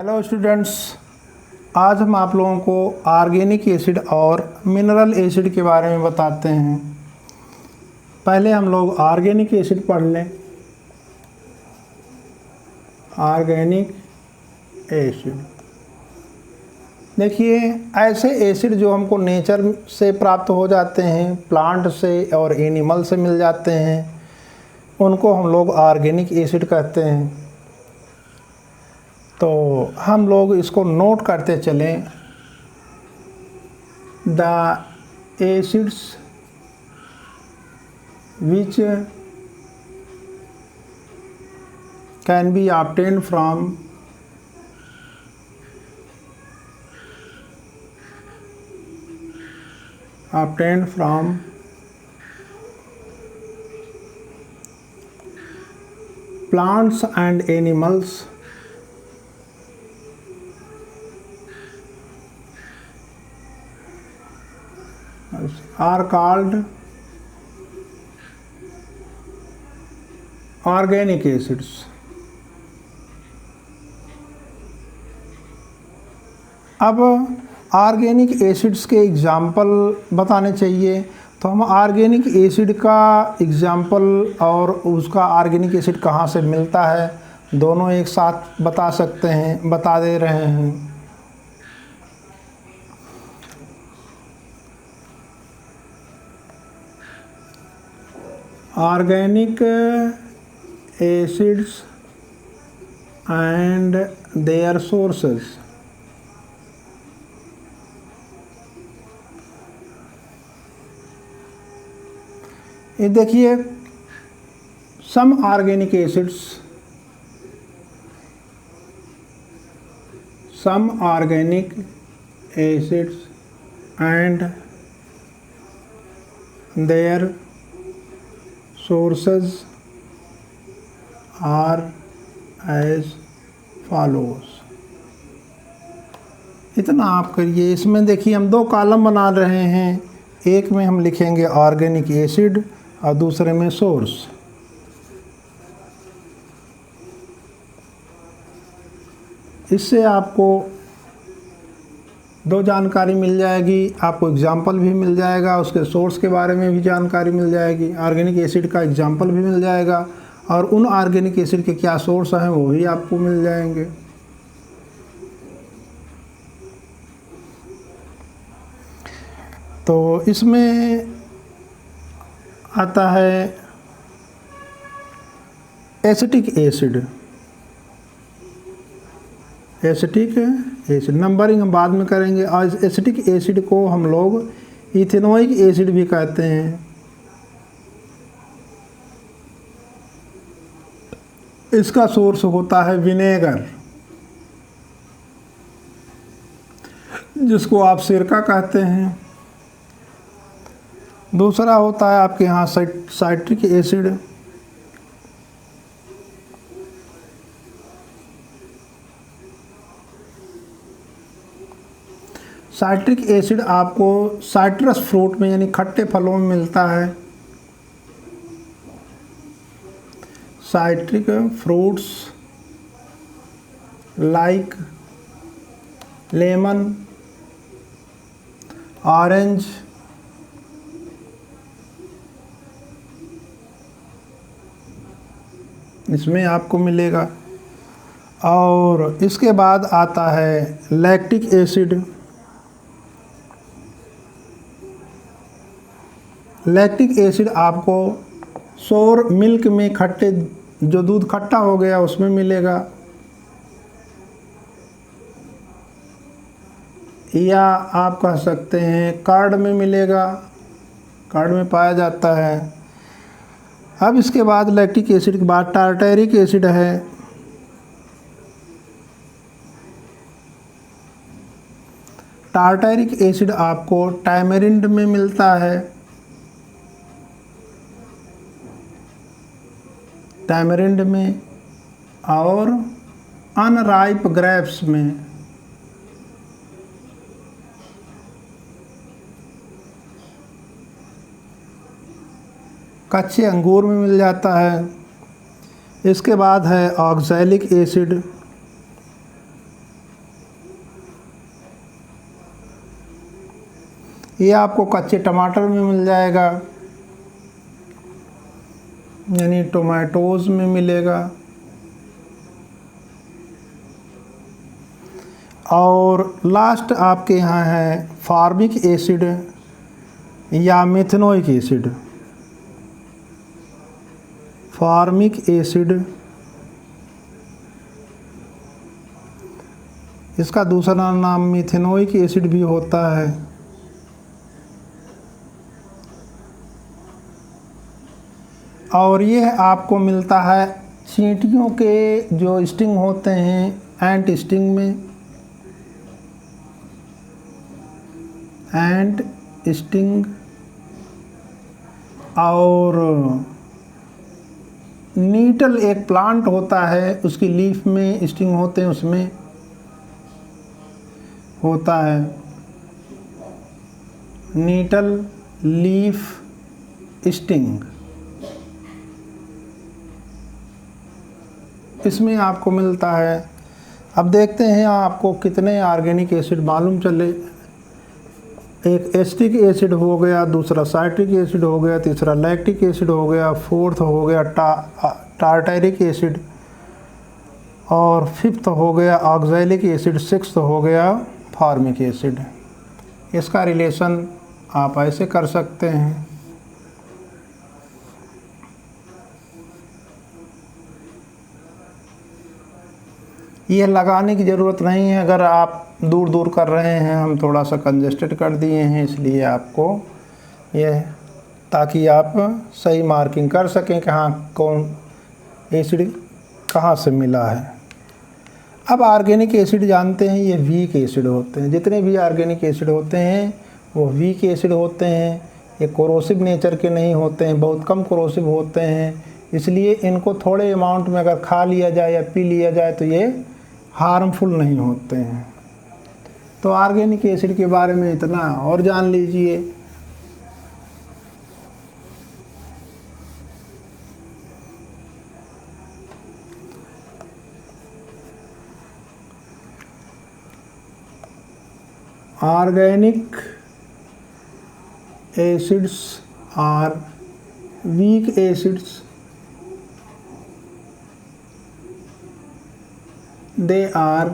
Hello students, आज हम आप लोगों को ऑर्गेनिक एसिड और मिनरल एसिड के बारे में बताते हैं। पहले हम लोग ऑर्गेनिक एसिड पढ़ लें। ऑर्गेनिक एसिड देखिए, ऐसे एसिड जो हमको नेचर से प्राप्त हो जाते हैं, प्लांट से और एनिमल से मिल जाते हैं, उनको हम लोग ऑर्गेनिक एसिड कहते हैं। तो हम लोग इसको नोट करते चलें। The acids which can be obtained from plants and animals are called organic acids. अब ऑर्गेनिक एसिड्स के एग्जाम्पल बताने चाहिए, तो हम ऑर्गेनिक एसिड का एग्जाम्पल और उसका ऑर्गेनिक एसिड कहाँ से मिलता है दोनों एक साथ बता सकते हैं, बता दे रहे हैं। Organic acids and their sources। ये देखिए, some organic acids and their sources are as follows। इतना आप करिए। इसमें देखिए, हम दो कॉलम बना रहे हैं। एक में हम लिखेंगे ऑर्गेनिक एसिड और दूसरे में सोर्स। इससे आपको दो जानकारी मिल जाएगी, आपको एग्जाम्पल भी मिल जाएगा, उसके सोर्स के बारे में भी जानकारी मिल जाएगी, ऑर्गेनिक एसिड का एग्जाम्पल भी मिल जाएगा और उन ऑर्गेनिक एसिड के क्या सोर्स हैं वो भी आपको मिल जाएंगे। तो इसमें आता है एसिटिक एसिड। नंबरिंग हम बाद में करेंगे। आज एसिटिक एसिड को हम लोग इथेनोइक एसिड भी कहते हैं। इसका सोर्स होता है विनेगर, जिसको आप सिरका कहते हैं। दूसरा होता है आपके यहाँ साइट्रिक एसिड। साइट्रिक एसिड आपको साइट्रस फ्रूट में यानी खट्टे फलों में मिलता है। Citric fruits like lemon, orange, इसमें आपको मिलेगा। और इसके बाद आता है लैक्टिक एसिड। लैक्टिक एसिड आपको सोर मिल्क में खट्टे, जो दूध खट्टा हो गया उसमें मिलेगा, या आप कह सकते हैं कर्ड में मिलेगा, कर्ड में पाया जाता है। अब इसके बाद लैक्टिक एसिड के बाद टार्टरिक एसिड है। टार्टरिक एसिड आपको टैमरिंड में मिलता है, टैमरिंड में और अनराइप ग्रेप्स में। कच्चे अंगूर में मिल जाता है। इसके बाद है ऑक्सैलिक एसिड। ये आपको कच्चे टमाटर में मिल जाएगा, यानी टोमेटोज़ में मिलेगा। और लास्ट आपके यहाँ है फार्मिक एसिड या मेथनोइक एसिड। फार्मिक एसिड, इसका दूसरा नाम मेथनोइक एसिड भी होता है। और यह आपको मिलता है चींटियों के जो स्टिंग होते हैं एंट स्टिंग में, एंट स्टिंग, और नीटल एक प्लांट होता है उसकी लीफ में स्टिंग होते हैं, उसमें होता है नीटल लीफ स्टिंग। इसमें आपको मिलता है। अब देखते हैं आपको कितने ऑर्गेनिक एसिड मालूम चले। एक एसिटिक एसिड हो गया, दूसरा साइट्रिक एसिड हो गया, तीसरा लैक्टिक एसिड हो गया, फोर्थ हो गया टार्टरिक एसिड, और फिफ्थ हो गया ऑक्सैलिक एसिड, सिक्स्थ हो गया फार्मिक एसिड। इसका रिलेशन आप ऐसे कर सकते हैं। ये लगाने की ज़रूरत नहीं है, अगर आप दूर दूर कर रहे हैं, हम थोड़ा सा कंजेस्टेड कर दिए हैं इसलिए आपको ये, ताकि आप सही मार्किंग कर सकें कि हाँ कौन एसिड कहाँ से मिला है। अब ऑर्गेनिक एसिड जानते हैं, ये वीक एसिड होते हैं। जितने भी ऑर्गेनिक एसिड होते हैं वो वीक एसिड होते हैं। ये कोरोसिव नेचर के नहीं होते हैं, बहुत कम कोरोसिव होते हैं, इसलिए इनको थोड़े अमाउंट में अगर खा लिया जाए या पी लिया जाए तो ये हार्मफुल नहीं होते हैं। तो ऑर्गेनिक एसिड के बारे में इतना और जान लीजिए। Organic acids are weak acids, they are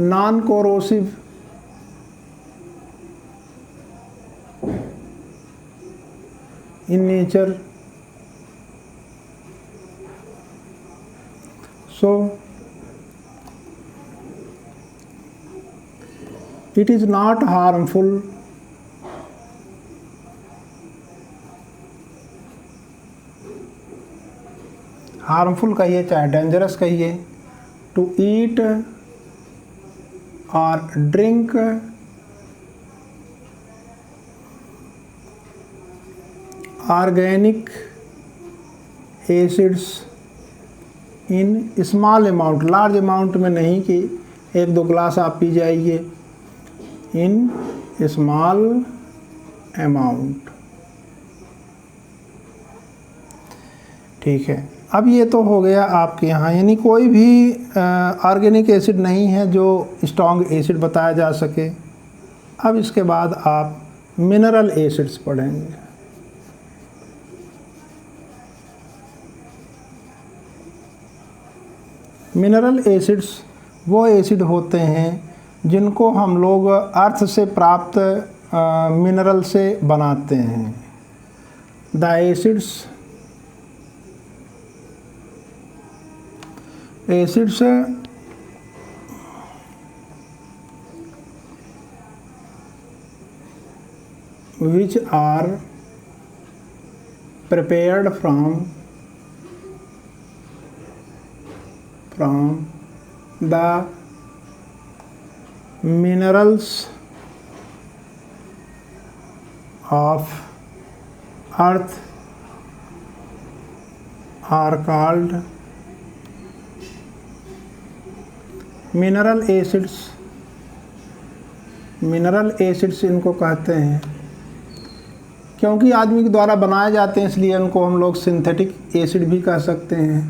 non-corrosive in nature, so it is not harmful harmful कहिए चाहे डेंजरस कहिए, टू ईट और drink organic acids in small amount, large amount में नहीं कि एक दो ग्लास आप पी जाइए, इन स्मॉल अमाउंट। ठीक है, अब ये तो हो गया आपके यहाँ, यानी कोई भी ऑर्गेनिक एसिड नहीं है जो स्ट्रॉन्ग एसिड बताया जा सके। अब इसके बाद आप मिनरल एसिड्स पढ़ेंगे। मिनरल एसिड्स वो एसिड होते हैं जिनको हम लोग अर्थ से प्राप्त मिनरल से बनाते हैं। The acids which are prepared from the minerals of earth are called mineral acids. Mineral acids इनको कहते हैं क्योंकि आदमी के द्वारा बनाए जाते हैं, इसलिए इनको हम लोग सिंथेटिक एसिड भी कह सकते हैं।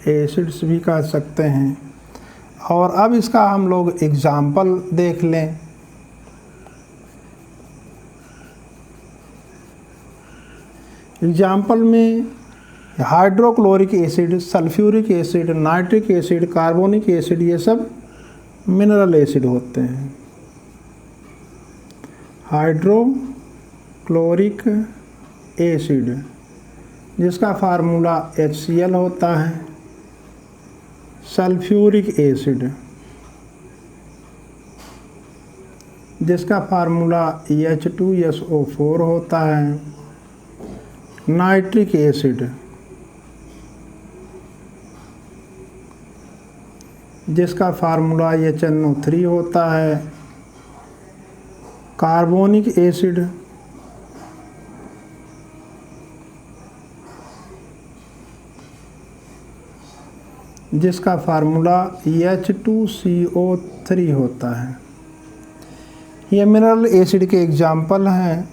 एसिड्स भी कह सकते हैं। और अब इसका हम लोग एग्जाम्पल देख लें। एग्जाम्पल में hydrochloric acid, sulphuric acid, nitric acid, carbonic acid, ये सब मिनरल एसिड होते हैं। हाइड्रोक्लोरिक एसिड जिसका फार्मूला HCl होता है। सल्फ्यूरिक एसिड जिसका फार्मूला H2SO4 होता है। नाइट्रिक एसिड जिसका फार्मूला HNO3 होता है। कार्बोनिक एसिड जिसका फार्मूला H2CO3 होता है। ये मिनरल एसिड के एग्जाम्पल हैं।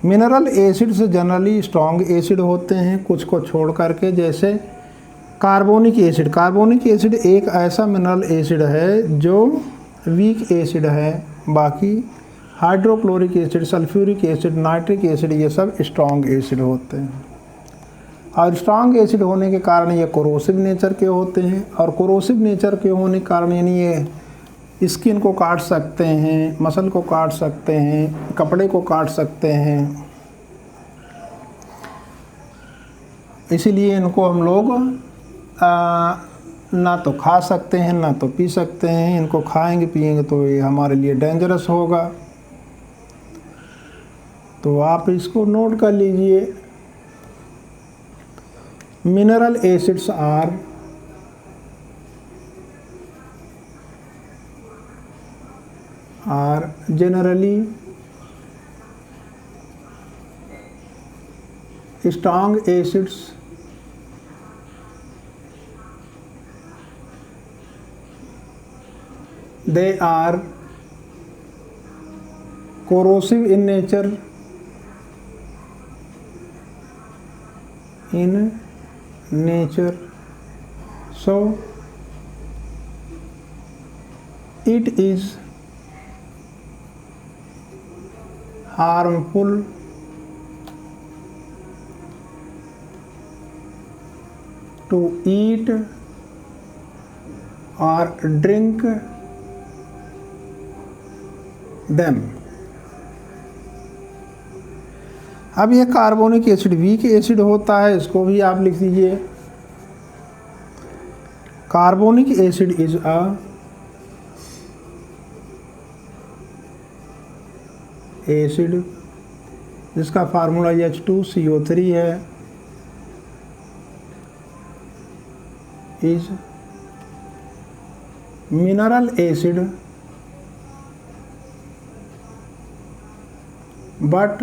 Mineral acids generally strong acid होते हैं, कुछ को छोड़ करके, जैसे कार्बोनिक एसिड। कार्बोनिक एसिड एक ऐसा मिनरल एसिड है जो वीक एसिड है। बाकी hydrochloric acid, sulphuric acid, nitric acid, ये सब स्ट्रॉन्ग एसिड होते हैं। और स्ट्रॉन्ग एसिड होने के कारण ये कोरोसिव नेचर के होते हैं। और कोरोसिव नेचर के होने के कारण यानी ये स्किन को काट सकते हैं, मसल को काट सकते हैं, कपड़े को काट सकते हैं। इसीलिए इनको हम लोग ना तो खा सकते हैं ना तो पी सकते हैं। इनको खाएंगे पिएंगे तो ये हमारे लिए डेंजरस होगा। तो आप इसको नोट कर लीजिए। Mineral acids are generally strong acids they are corrosive in nature so it is harmful to eat or drink them। अब ये कार्बोनिक एसिड वीक एसिड होता है, इसको भी आप लिख दीजिए। Carbonic acid is a acid जिसका फार्मूला H2CO3 है। Is mineral acid but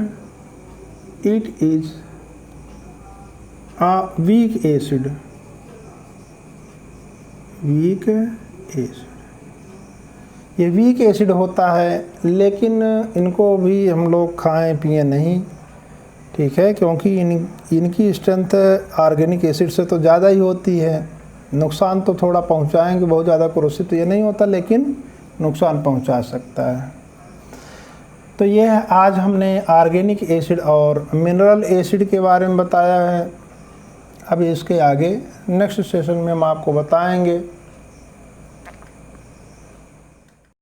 it is a weak acid. Weak acid ये वीक एसिड होता है, लेकिन इनको भी हम लोग खाएं पिए नहीं, ठीक है, क्योंकि इनकी स्ट्रेंथ ऑर्गेनिक एसिड से तो ज़्यादा ही होती है। नुकसान तो थोड़ा पहुंचाएंगे, बहुत ज़्यादा कोरोसिव तो ये नहीं होता, लेकिन नुकसान पहुंचा सकता है। तो ये आज हमने ऑर्गेनिक एसिड और मिनरल एसिड के बारे में बताया है। अब इसके आगे नेक्स्ट सेशन में हम आपको बताएंगे